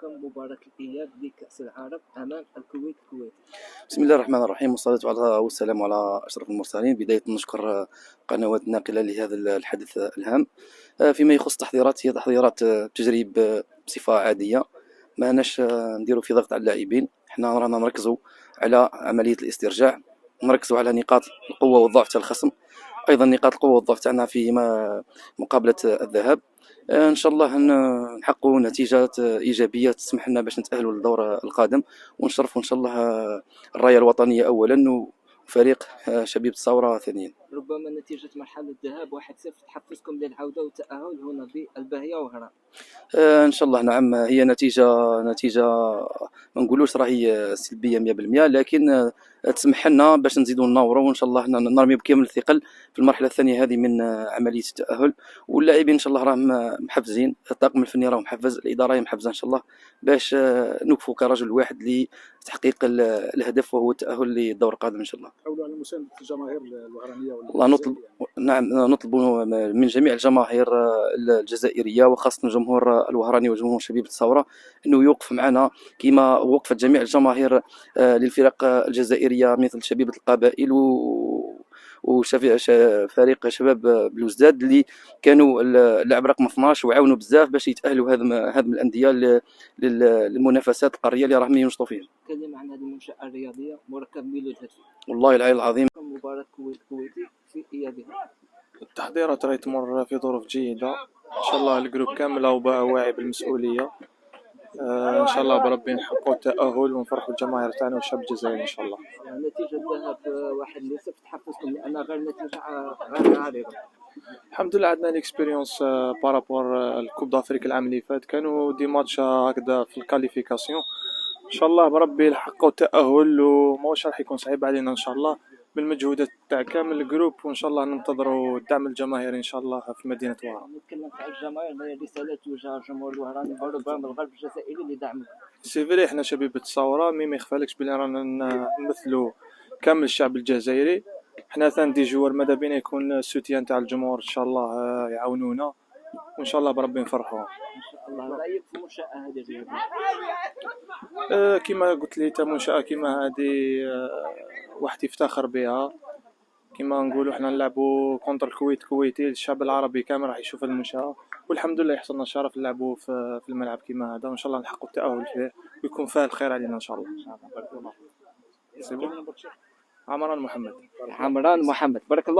مباراة الإياب لكأس العرب أمام الكويت. بسم الله الرحمن الرحيم، والصلاة والسلام على أشرف المرسلين. بداية نشكر قنوات الناقلة لهذا الحدث الهام. فيما يخص تحضيرات، هي تحضيرات تجري بصفة عادية، ما هناش نديروا في ضغط على اللاعبين. حنا رانا نركزوا على عملية الاسترجاع، نركزوا على نقاط القوة والضعف تاع الخصم، أيضا نقاط القوة والضعف تاعنا في مقابلة الذهاب. ان شاء الله نحققوا نتيجات ايجابيه تسمح لنا باش نتاهلوا للدور القادم، ونشرفوا ان شاء الله الرايه الوطنيه اولا وفريق شبيبه الثوره ثانيا. ربما نتيجه مرحله الذهاب 1-0 تحفزكم للعوده والتاهل هنا بالباهيه وهران. ان شاء الله نعم، هي نتيجه ما نقولوش راهي سلبيه 100%، لكن تسمح لنا باش نزيدوا ننوروا، وان شاء الله نرمي بكامل الثقل في المرحله الثانيه هذه من عمليه التاهل. واللاعبين ان شاء الله راهم محفزين، الطاقم الفني راه محفز، الاداره هي محفزه ان شاء الله باش نكفوا كرجل واحد لتحقيق الهدف وهو التاهل للدور القادم ان شاء الله. حاولوا على مسانده الجماهير الوهرانيه والله نطلب من جميع الجماهير الجزائريه وخاصه الجمهور الوهراني وجمهور شبيبه الثوره انه يوقف معنا كما وقفت جميع الجماهير للفرق الجزائريه مثل شبيبه القبائل وفريق شباب بلوزداد اللي كانوا اللاعب رقم 12 وعاونوا بزاف باش يتاهلوا هذه الانديه للمنافسات القاريه اللي راهم ينشطوا فيها. تكلم عن هذه المنشاه الرياضيه مركب ميلود هاتفي. والله العلي العظيم مباراه كويتي في ايابها. التحضيرات راهي تمر في ظروف جيده ان شاء الله. الجروب كامل واعي بالمسؤوليه. ان شاء الله بربي نحققوا التاهل ونفرحوا الجماهير تاعنا والشعب الجزائري ان شاء الله. نتيجه الذهاب 1-0 تحفزكم لان غير نتيجه غير عريضه. الحمد لله عندنا ليكسبيريونس بارابور الكوب دافريك العام اللي فات، كانوا دي ماتش هكذا في الكاليفيكاسيون. ان شاء الله بربي نحققوا التاهل وماهوش راح يكون صعيب علينا ان شاء الله بالمجهودات تاع كامل الجروب، وان شاء الله ننتظروا الدعم الجماهيري ان شاء الله في مدينه وهران. نتكلم على الجماهير، رساله توجه الجمهور الوهراني وربما الغرب الجزائري اللي دعموا. سي فري حنا شبيبه الثوره ما يخفالكش بلي رانا نمثلوا كامل الشعب الجزائري. حنا ثاني دي جوار ماذا بينا يكون السوتيان تاع الجمهور ان شاء الله يعاونونا، وان شاء الله بربي نفرحوهم ان شاء الله. رايك في المنشاه هذه الرياضيه؟ كما قلت لي تا منشاه كما هذه واحد يفتخر بها. كما نقولوا حنا نلعبوا كونتر الكويت كويتي، الشعب العربي كامل راح يشوف المنشاه، والحمد لله يحصلنا الشرف نلعبوا في الملعب كما هذا، وان شاء الله نحققوا التاهل فيه ويكون فيه الخير علينا ان شاء الله. عمران محمد. بارك الله.